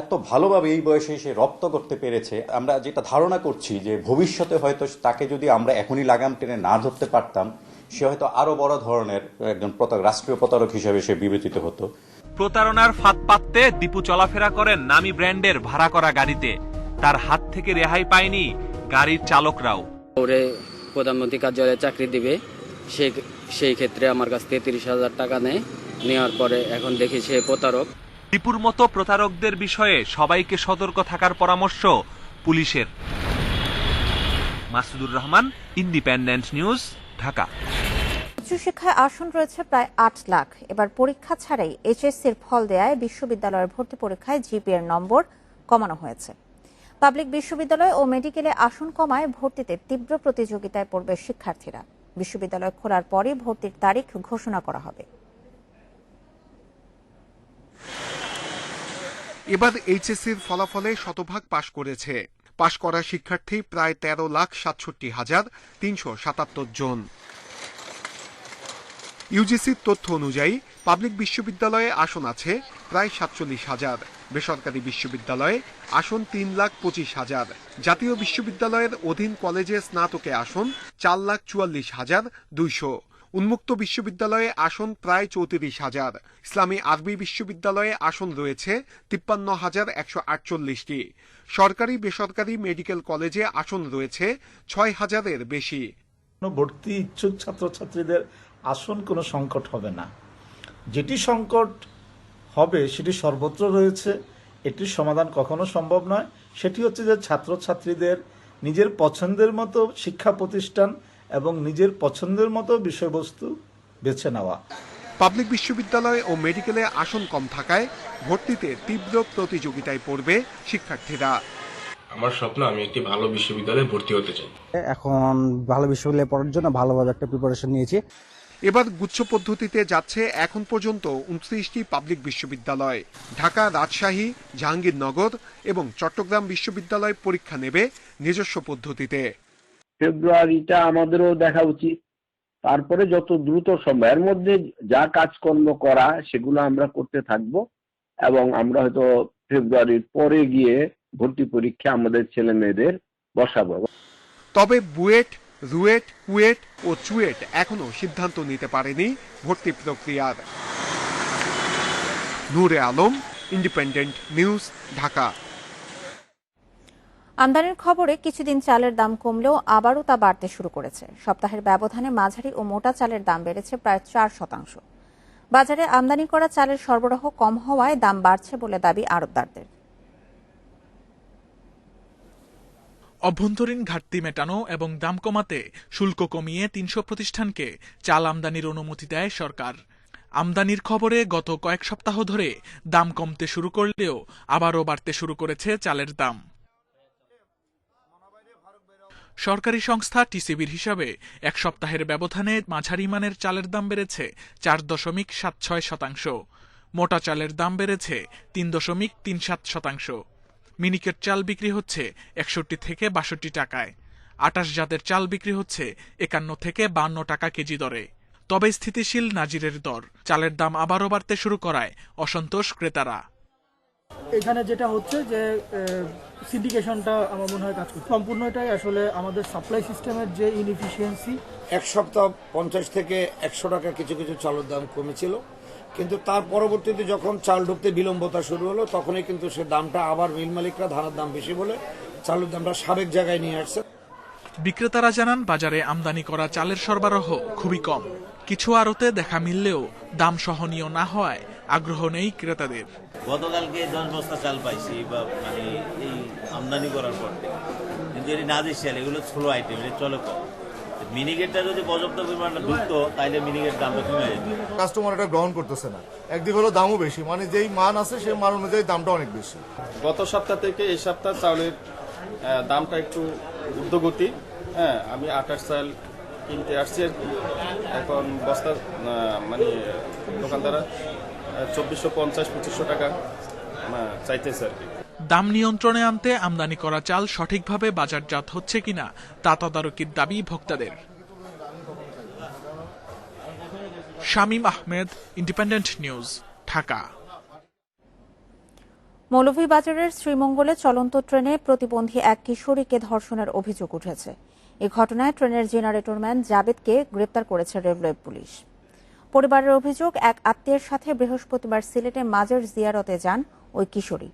এত ভালোভাবে এই বয়সে সে রপ্ত করতে পেরেছে। আমরা যেটা ধারণা করছি যে ভবিষ্যতে হয়তো তাকে যদি আমরা এখনই লাগাম টেনে না ধরতে পারতাম, সে হয়তো আরো বড় ধরনের একজন রাষ্ট্রীয় প্রতারক হিসেবে সে বিবেচিত হতো। প্রতারণার ফাঁদ পাততে দীপু চলাফেরা করেন নামি ব্র্যান্ডের ভাড়া করা গাড়িতে। তার হাত থেকে রেহাই পায়নি গাড়ির চালকরাও। ওরে প্রধানমন্ত্রী কার্যালয়ে চাকরি দিবে, সেই ক্ষেত্রে আমার কাছ থেকে 30,000 টাকা নেওয়ার পরে এখন দেখি সে প্রতারক। দীপুর মতো প্রতারকদের বিষয়ে সবাইকে সতর্ক থাকার পরামর্শ পুলিশের। Masudur Rahman, independent news, Dhaka. উচ্চশিক্ষায় আসন রয়েছে প্রায় 8 লাখ। এবার পরীক্ষা ছাড়াই এইচএসসির ফল দেয়ায় বিশ্ববিদ্যালয়ের ভর্তি পরীক্ষায় জিপিএর নম্বর কমানো হয়েছে। পাবলিক বিশ্ববিদ্যালয় ও মেডিকেলে আসন কমায় ভর্তিতে তীব্র প্রতিযোগিতায় পড়বে শিক্ষার্থীরা। বিশ্ববিদ্যালয় খোলার পরই ভর্তির তারিখ ঘোষণা করা হবে। এবার এইচএসসির ফলাফলে শতভাগ পাশ করেছে। পাশ করা শিক্ষার্থী প্রায় 13,67,377 জন। ইউজিসির তথ্য অনুযায়ী পাবলিক বিশ্ববিদ্যালয়ে আসন আছে প্রায় 47,000, বেসরকারি বিশ্ববিদ্যালয়ে আসন 3,25,000, জাতীয় বিশ্ববিদ্যালয়ের অধীন কলেজে স্নাতকে আসন 4,44,200, উন্মুক্ত বিশ্ববিদ্যালয়ে আসন প্রায় 34,000, ইসলামী আরবি বিশ্ববিদ্যালয়ে আসন রয়েছে 53,148টি, সরকারি বেসরকারি মেডিকেল কলেজে আসন রয়েছে 6,000-এর বেশি। ভর্তি ইচ্ছুক ছাত্রছাত্রীদের আসন কোনো সংকট হবে না। যেটি সংকট হবে সেটি সর্বত্র রয়েছে, এটির সমাধান কখনো সম্ভব নয়। সেটি হচ্ছে যে ছাত্রছাত্রীদের নিজের পছন্দের মতো শিক্ষা প্রতিষ্ঠান এবং নিজের পছন্দের মতো বিষয়বস্তু বেছে নেওয়া। পাবলিক বিশ্ববিদ্যালয় ও মেডিকেলে আসন কম থাকায় ভর্তিতে তীব্র প্রতিযোগিতায় পড়বে শিক্ষার্থীরা। আমার স্বপ্ন আমি একটি ভালো বিশ্ববিদ্যালয়ে ভর্তি হতে চাই। এখন ভালো বিশ্ববিদ্যালয়ে পড়ার জন্য ভালোভাবে একটা প্রিপারেশন নিয়েছি। এবার গুচ্ছ পদ্ধতিতে যাচ্ছে এখন পর্যন্ত 29টি পাবলিক বিশ্ববিদ্যালয়। ঢাকা, রাজশাহী, জাহাঙ্গীরনগর এবং চট্টগ্রাম বিশ্ববিদ্যালয় পরীক্ষা নেবে নিজস্ব পদ্ধতিতে। ফেব্রুয়ারিটা আমাদেরও দেখা উচিত, তারপরে যত দ্রুত সম্ভব এর মধ্যে যা কাজকর্ম করা সেগুলো আমরা করতে থাকবো এবং আমরা হয়তো ফেব্রুয়ারির পরে গিয়ে ভর্তি পরীক্ষা আমাদের ছেলে মেয়েদের বসাবো। তবে বুয়েট, রুয়েট, কুয়েট ও চুয়েট এখনো সিদ্ধান্ত নিতে পারেনি ভর্তি প্রক্রিয়ার। নূরে আলম, ইন্ডিপেন্ডেন্ট নিউজ, ঢাকা। আমদানির খবরে কিছুদিন চালের দাম কমলেও আবারও তা বাড়তে শুরু করেছে। সপ্তাহের ব্যবধানে মাঝারি ও মোটা চালের দাম বেড়েছে প্রায় 4%। বাজারে আমদানি করা চালের সরবরাহ কম হওয়ায় দাম বাড়ছে বলে দাবি আড়তদারদের। অভ্যন্তরীণ ঘাটতি মেটানো এবং দাম কমাতে শুল্ক কমিয়ে 300 প্রতিষ্ঠানকে চাল আমদানির অনুমতি দেয় সরকার। আমদানির খবরে গত কয়েক সপ্তাহ ধরে দাম কমতে শুরু করলেও আবারও বাড়তে শুরু করেছে চালের দাম। সরকারি সংস্থা টিসিবির হিসাবে এক সপ্তাহের ব্যবধানে মাঝারি মানের চালের দাম বেড়েছে 4.76%, মোটা চালের দাম বেড়েছে 3.37%। মিনিকেট চাল বিক্রি হচ্ছে 61 থেকে 62 টাকায়, 28 জাতের চাল বিক্রি হচ্ছে 51 থেকে 52 টাকা কেজি দরে। তবে স্থিতিশীল নাজিরের দর। চালের দাম আবারও বাড়তে শুরু করায় অসন্তোষ ক্রেতারা। এখানে যেটা হচ্ছে যে সিন্ডিকেশনটা আমার মনে হয় কাজ করছে। সম্পূর্ণটাই আসলে আমাদের সাপ্লাই সিস্টেমের যে ইনএফিসিয়েন্সি। এক সপ্তাহ 50 থেকে 100 টাকা কিছু কিছু চালের দাম কমেছিল, কিন্তু তার পরবর্তীতে যখন চাল ঢুকতে বিলম্বতা শুরু হলো তখনই কিন্তু সে দামটা আবার মিল মালিকরা ধানের দাম বেশি বলে চালের দামটা সাবেক জায়গায় নিয়ে আসছে। বিক্রেতারা জানান বাজারে আমদানি করা চালের সরবরাহ খুবই কম। কিছু আড়তে দেখা মিললেও দাম সহনীয় না হওয়ায় আগ্রহ নেই ক্রেতাদের। গতকালকে 10 বস্তা চাল পাইছি বা মানে এই আমদানি করার পর, কিন্তু এটি না দিচ্ছে এগুলো ছোট আইটেম, এটা চলে কম। মিনিকেটটা যদি পর্যাপ্ত পরিমাণে ঢুকতো তাহলে মিনিকেট দামটা কমে যেত। কাস্টমার এটা গ্রহণ করতেছে না, একদিকে হলো দামও বেশি, মানে যেই মান আছে সেই মান অনুযায়ী দামটা অনেক বেশি। গত সপ্তাহ থেকে এই সপ্তাহ চাউলের দামটা একটু ঊর্ধ্বগতি। হ্যাঁ, আমি আটার চাল কিনতে আসছি আর কি, এখন বস্তা মানে দোকানদাররা 2450-2500 টাকা চাইতেছে আর কি। দাম নিয়ন্ত্রণে আনতে আমদানি করা চাল সঠিকভাবে বাজারজাত হচ্ছে কিনা তা তদারকির দাবি ভোক্তাদের। Shamim Ahmed, independent news, Dhaka. মৌলভীবাজারের শ্রীমঙ্গলে চলন্ত ট্রেনে প্রতিবন্ধী এক কিশোরীকে ধর্ষণের অভিযোগ উঠেছে। এই ঘটনায় ট্রেনের জেনারেটরম্যান জাবেদকে গ্রেপ্তার করেছে রেলওয়ে পুলিশ। পরিবারের অভিযোগ, এক আত্মীয়ের সাথে বৃহস্পতিবার সিলেটে মাজার জিয়ারতে যান ওই কিশোরী।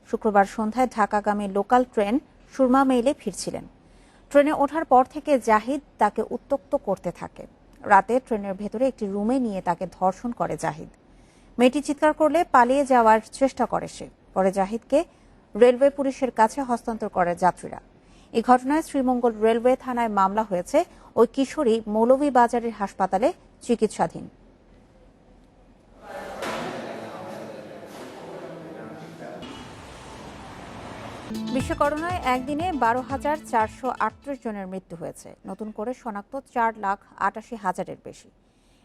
শুক্রবার সন্ধ্যায় ঢাকাগামী লোকাল ট্রেন সুরমা মেইলে ফিরছিলেন। ট্রেনে ওঠার পর থেকে জাহিদ তাকে উত্ত্যক্ত করতে থাকে। রাতে ট্রেনের ভেতরে একটি রুমে নিয়ে তাকে ধর্ষণ করে জাহিদ। মেয়েটি চিৎকার করলে পালিয়ে যাওয়ার চেষ্টা করে সে। পরে জাহিদকে রেলওয়ে পুলিশের কাছে হস্তান্তর করে যাত্রীরা। এই ঘটনায় শ্রীমঙ্গল রেলওয়ে থানায় মামলা হয়েছে। ওই কিশোরী মৌলভীবাজারের হাসপাতালে চিকিৎসাধীন। বিশ্ব করোনায় একদিনে 12,438 জনের মৃত্যু হয়েছে। নতুন করে শনাক্ত 4,88,000-এর বেশি।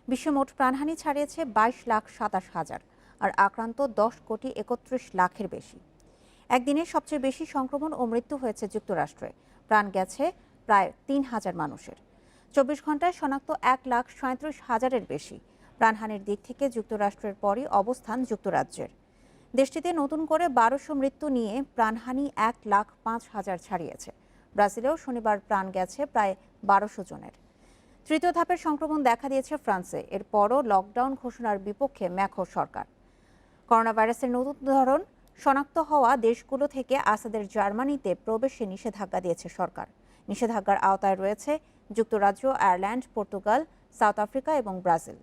বিশ্বে মোট প্রাণহানি ছাড়িয়েছে 22,27,000 আর আক্রান্ত 10,31,00,000-এর বেশি। একদিনে সবচেয়ে বেশি সংক্রমণ ও মৃত্যু হয়েছে যুক্তরাষ্ট্রে। প্রাণ গেছে প্রায় 3,000 মানুষের। 24 ঘন্টায় শনাক্ত 1,37,000-এর বেশি। প্রাণহানির দিক থেকে যুক্তরাষ্ট্রের পরই অবস্থান যুক্তরাজ্যের। দেশটিতে নতুন করে 1200 মৃত্যু নিয়ে প্রাণহানি 1,05,000 ছাড়িয়েছে। ব্রাজিলেও শনিবার প্রাণ গেছে প্রায় 1200 জনের। তৃতীয় ধাপের সংক্রমণ দেখা দিয়েছে ফ্রান্সে। এরপরও লকডাউন ঘোষণার বিপক্ষে ম্যাক্রো সরকার। করোনা ভাইরাসের নতুন ধরন শনাক্ত হওয়া দেশগুলো থেকে আসাদের জার্মানিতে প্রবেশে নিষেধাজ্ঞা দিয়েছে সরকার। নিষেধাজ্ঞার আওতায় রয়েছে যুক্তরাজ্য, আয়ারল্যান্ড, পর্তুগাল, সাউথ আফ্রিকা এবং ব্রাজিল।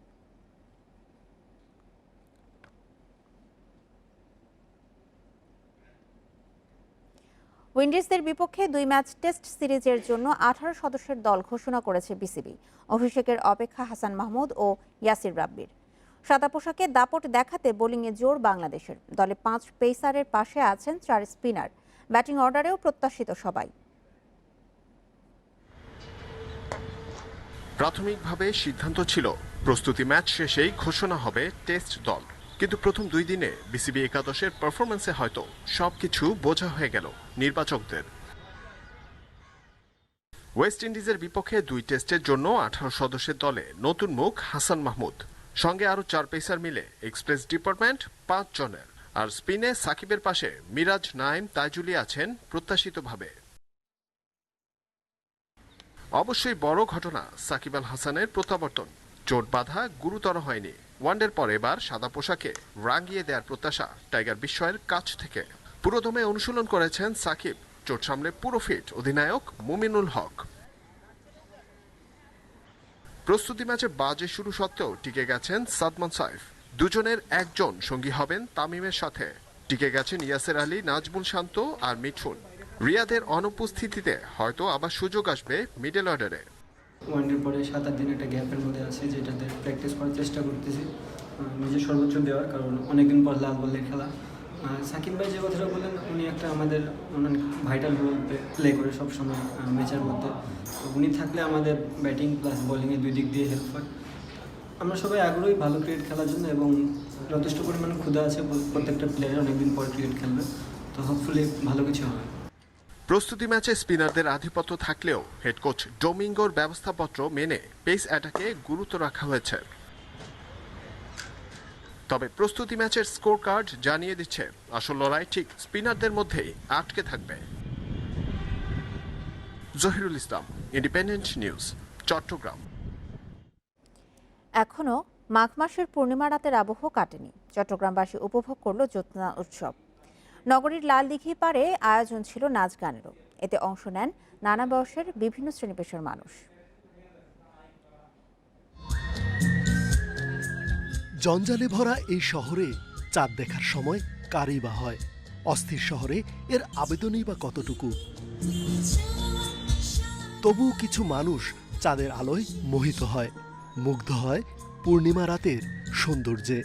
উইন্ডিজদের বিপক্ষে 2 ম্যাচ টেস্ট সিরিজের জন্য 18 সদস্যের দল ঘোষণা করেছে বিসিবি। অভিষেকের অপেক্ষা হাসান মাহমুদ ও ইয়াসির রাব্বির। সাদা পোশাকে দাপট দেখাতে বোলিংয়ে জোর বাংলাদেশের। দলে 5 পেসারের পাশে আছেন 4 স্পিনার। ব্যাটিং অর্ডারেও প্রত্যাশিত সবাই। প্রাথমিকভাবে সিদ্ধান্ত ছিল প্রস্তুতি ম্যাচ শেষেই ঘোষণা হবে টেস্ট দল, কিন্তু প্রথম 2 দিনে বিসিবি একাদশের পারফরম্যান্সে হয়তো সবকিছু বোঝা হয়ে গেল নির্বাচকদের। ওয়েস্ট ইন্ডিজের বিপক্ষে 2 টেস্টের জন্য 18 সদস্যের দলে নতুন মুখ হাসান মাহমুদ, সঙ্গে আরো 4 পেসার মিলে এক্সপ্রেস ডিপার্টমেন্ট 5 জনের। আর স্পিনে সাকিবের পাশে মিরাজ, নাইম, তাইজুলি আছেন প্রত্যাশিতভাবে। অবশ্যই বড় ঘটনা সাকিব আল হাসানের প্রত্যাবর্তন। চোট বাধা গুরুতর হয়নি। ওয়ানডের পর এবার সাদা পোশাকে রাঙিয়ে দেওয়ার প্রত্যাশা টাইগার বিস্ময়ের কাছ থেকে। পুরোদমে অনুশীলন করেছেন সাকিব। চোট সামলে পুরো ফিট অধিনায়ক মুমিনুল হক। প্রস্তুতি ম্যাচে বাজে শুরু সত্ত্বেও টিকে গেছেন সাদমান সাইফ। দুজনের একজন সঙ্গী হবেন তামিমের সাথে। টিকে গেছেন ইয়াসের আলী, নাজমুল শান্ত আর মিঠুন। রিয়াদের অনুপস্থিতিতে হয়তো আবার সুযোগ আসবে মিডল অর্ডারে। ওয়ানডের পরে 7-8 দিন একটা গ্যাপের মধ্যে আছে, যেটাতে প্র্যাকটিস করার চেষ্টা করতেছি, নিজের সর্বোচ্চ দেওয়ার, কারণ অনেকদিন পর লাল বলের খেলা। সাকিব ভাই যে কথাটা বললেন, উনি একটা আমাদের অনেক ভাইটাল রোল প্লে করে সবসময় ম্যাচের মধ্যে। উনি থাকলে আমাদের ব্যাটিং প্লাস বোলিংয়ে 2 দিক দিয়ে হেল্প হয়। আমরা সবাই আগ্রহী ভালো ক্রিকেট খেলার জন্য এবং যথেষ্ট পরিমাণে ক্ষুধা আছে প্রত্যেকটা প্লেয়ার অনেকদিন পর ক্রিকেট খেলবে, তো হোপফুলি ভালো কিছু হবে। প্রস্তুতি ম্যাচে স্পিনারদের আধিপত্য থাকলেও হেড কোচ ডোমিঙ্গোর ব্যবস্থাপত্র মেনে পেস অ্যাটাকে গুরুত্ব রাখা হয়েছে। তবে প্রস্তুতি ম্যাচের স্কোর কার্ড জানিয়ে দিচ্ছে আসল লড়াই ঠিক স্পিনারদের মধ্যেই আটকে থাকবে। জহিরুল ইসলাম, ইন্ডিপেন্ডেন্ট নিউজ, চট্টগ্রাম। এখনো মাঘ মাসের পূর্ণিমা রাতের আবহ কাটেনি। চট্টগ্রামবাসী উপভোগ করল জ্যোৎস্না উৎসব। নগরীর লাল দিঘি পাড়ে আয়োজন ছিল নাচ গানেরও। এতে অংশ নেন নানা বয়সের বিভিন্ন শ্রেণী পেশার মানুষ। জঞ্জালে ভরা এই শহরে চাঁদ দেখার সময় কারই বা হয়? অস্থির শহরে এর আবেদনই বা কতটুকু? তবুও কিছু মানুষ চাঁদের আলোয় মোহিত হয়, মুগ্ধ হয় পূর্ণিমা রাতের সৌন্দর্যে।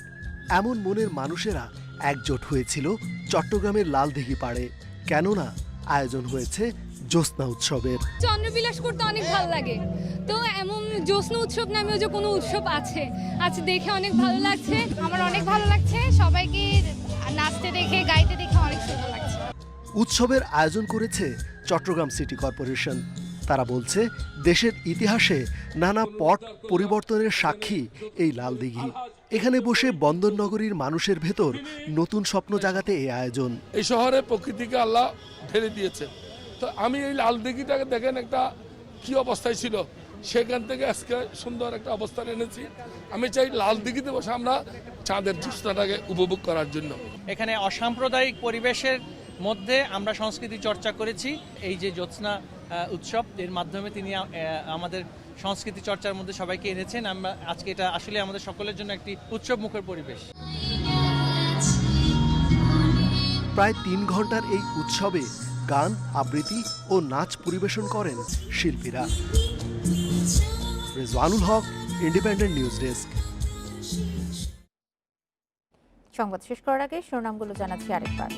এমন মনের মানুষেরা একজোট হয়েছিল চট্টগ্রামের লালদিঘি পাড়ে। কেননা আয়োজন হয়েছে জ্যোৎস্না উৎসবের। চন্দ্রবিলাস করতে অনেক ভালো লাগে, তো এমন জ্যোৎস্না উৎসব নামেও যে কোনো উৎসব আছে, আজ দেখে অনেক ভালো লাগছে। আমার অনেক ভালো লাগছে, সবাইকে নাচতে দেখে গাইতে দেখে অনেক সুন্দর লাগছে। উৎসবের আয়োজন করেছে চট্টগ্রাম সিটি কর্পোরেশন। তারা বলছে দেশের ইতিহাসে নানা পট পরিবর্তনের সাক্ষী এই লালদিঘি। এখানে বসে বন্দরনগরীর মানুষের ভেতর নতুন স্বপ্ন জাগাতে এই আয়োজন। এই শহরে প্রকৃতিকে আল্লাহ ঢেলে দিয়েছে, তো আমি এই লালদিঘিটাকে দেখেন একটা কি অবস্থায় ছিল, সেখান থেকে আজকে সুন্দর একটা অবস্থান এনেছি। আমি চাই লালদিঘিতে বসে আমরা চাঁদের জ্যোৎস্নাটাকে উপভোগ করার জন্য। এখানে অসাম্প্রদায়িক পরিবেশের মধ্যে আমরা সংস্কৃতি চর্চা করেছি। এই যে জ্যোৎস্না উৎসব, এর মাধ্যমে তিনি আমাদের সংস্কৃতি চর্চার মধ্যে সবাইকে এনেছেন। আমরা আজকে এটা আসলে আমাদের সকলের জন্য একটি উৎসব মুখর পরিবেশ। প্রায় 3 ঘন্টার এই উৎসবে গান, আবৃত্তি ও নাচ পরিবেশন করেন শিল্পীরা। রেজওয়ানুল হক, ইন্ডিপেন্ডেন্ট নিউজ ডেস্ক। সংবাদ শেষ করার আগে শিরোনামগুলো জানাচ্ছি আরেকবার।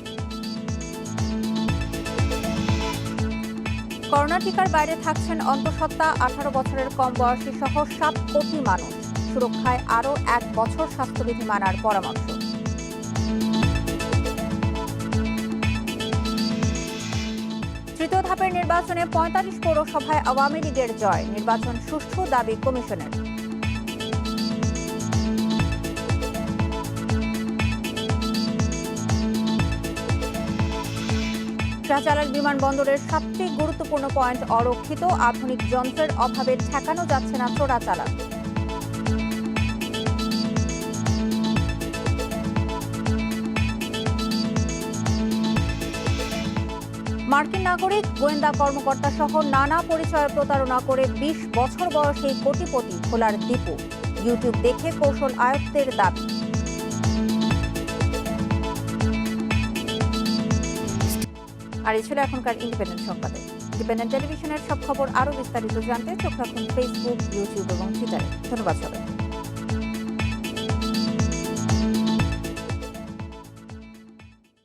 করোনা টিকার বাইরে থাকছেন অন্তঃসত্ত্বা 18 বছরের কম বয়সী সহ 7 কোটি মানুষ। সুরক্ষায় আরও 1 বছর স্বাস্থ্যবিধি মানার পরামর্শ। তৃতীয় ধাপের নির্বাচনে 45 পৌরসভায় আওয়ামী লীগের জয়। নির্বাচন সুষ্ঠু দাবি কমিশনের। শাহজালাল বিমানবন্দরের 7টি গুরুত্বপূর্ণ পয়েন্ট অরক্ষিত। আধুনিক যন্ত্রের অভাবে ঠেকানো যাচ্ছে না চোরাচালান। মার্কিন নাগরিক, গোয়েন্দা কর্মকর্তা সহ নানা পরিচয়ে প্রতারণা করে 20 বছর বয়সী কোটিপতি ভোলার দীপু। ইউটিউব দেখে কৌশল আয়ত্তের দাবি। আর এই ছিল এখনকার ইন্ডিপেন্ডেন্ট সংবাদে। ইন্ডিপেন্ডেন্ট টেলিভিশনের সব খবর আরও বিস্তারিত জানতে চোখ রাখুন ফেসবুক, ইউটিউব এবং টুইটারে। ধন্যবাদ সবাই।